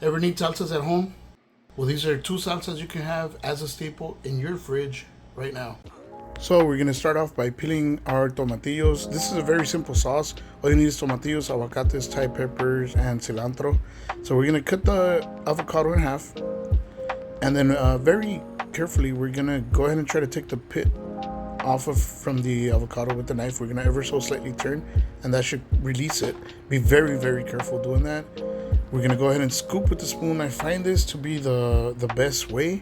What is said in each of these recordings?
Ever need salsas at home? Well, these are two salsas you can have as a staple in your fridge right now. So we're gonna start off by peeling our tomatillos. This is a very simple sauce. All you need is tomatillos, aguacates, Thai peppers, and cilantro. So we're gonna cut the avocado in half, and then very carefully we're gonna go ahead and try to take the pit off of from the avocado with the knife. We're gonna ever so slightly turn, and that should release it. Be very, very careful doing that. We're gonna go ahead and scoop with the spoon. I find this to be the best way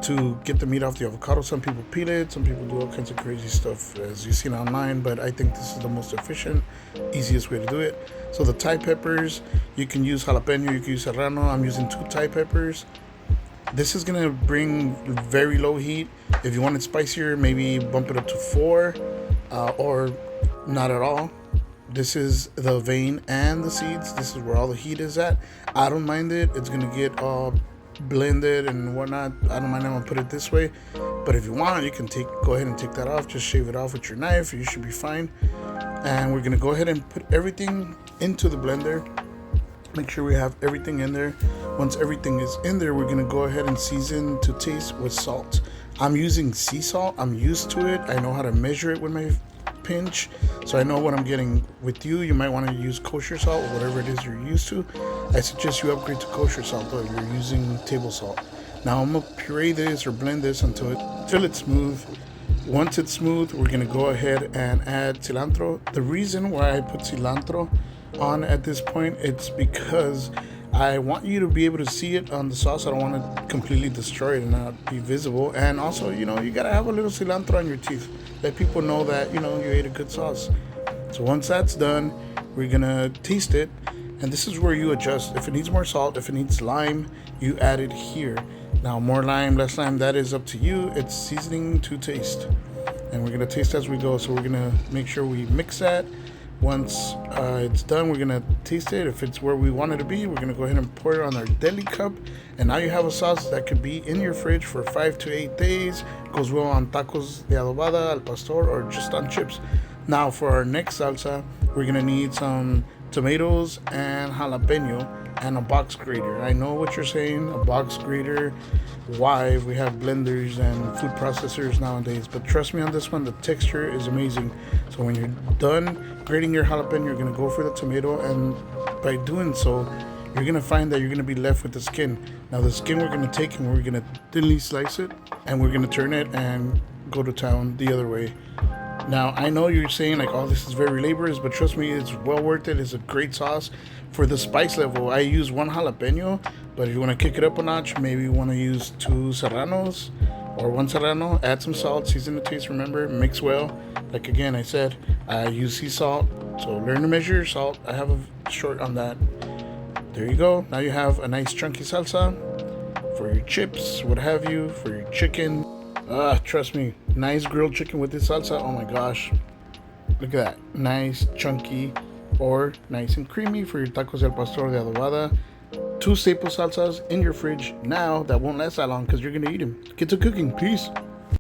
to get the meat off the avocado. Some people peel it, some people do all kinds of crazy stuff as you've seen online, but I think this is the most efficient, easiest way to do it. So the Thai peppers, you can use jalapeño, you can use serrano. I'm using 2 Thai peppers. This is gonna bring very low heat. If you want it spicier, maybe bump it up to 4 or not at all. This is the vein and the seeds. This is where all the heat is at. I don't mind it. It's gonna get all blended and whatnot. I don't mind. I'm gonna put it this way. But if you want, you can go ahead and take that off. Just shave it off with your knife. You should be fine. And we're gonna go ahead and put everything into the blender. Make sure we have everything in there. Once everything is in there, we're gonna go ahead and season to taste with salt. I'm using sea salt. I'm used to it. I know how to measure it with my pinch, so I know what I'm getting. With you might want to use kosher salt or whatever it is you're used to. I suggest you upgrade to kosher salt though if you're using table salt. Now I'm gonna puree this or blend this until it's smooth. Once it's smooth, we're gonna go ahead and add cilantro. The reason why I put cilantro on at this point, it's because I want you to be able to see it on the sauce. I don't want to completely destroy it and not be visible. And also, you gotta have a little cilantro on your teeth. Let people know that, you ate a good sauce. So once that's done, we're gonna taste it. And this is where you adjust. If it needs more salt, if it needs lime, you add it here. Now, more lime, less lime, that is up to you. It's seasoning to taste. And we're gonna taste as we go. So we're gonna make sure we mix that. Once it's done, we're gonna taste it. If it's where we want it to be, we're gonna go ahead and pour it on our deli cup. And now you have a sauce that could be in your fridge for 5 to 8 days. Goes well on tacos de adobada, al pastor, or just on chips. Now for our next salsa, we're gonna need some tomatoes and jalapeño and a box grater. I know what you're saying, a box grater. Why? We have blenders and food processors nowadays, but trust me on this one, the texture is amazing. So when you're done grating your jalapeno, you're gonna go for the tomato, and by doing so, you're gonna find that you're gonna be left with the skin. Now the skin we're gonna take and we're gonna thinly slice it, and we're gonna turn it and go to town the other way. Now, I know you're saying like, oh, this is very laborious, but trust me, it's well worth it. It's a great sauce. For the spice level, I use 1 jalapeno, but if you want to kick it up a notch, maybe you want to use 2 serranos or 1 serrano. Add some salt, season the taste, remember, mix well. Like again, I said, I use sea salt, so learn to measure your salt. I have a short on that. There you go. Now you have a nice chunky salsa for your chips, what have you, for your chicken. Trust me, nice grilled chicken with this salsa. Oh my gosh, look at that, nice chunky or nice and creamy for your tacos del pastor de adobada. 2 staple salsas in your fridge now that won't last that long because you're gonna eat them. Get to cooking. Peace.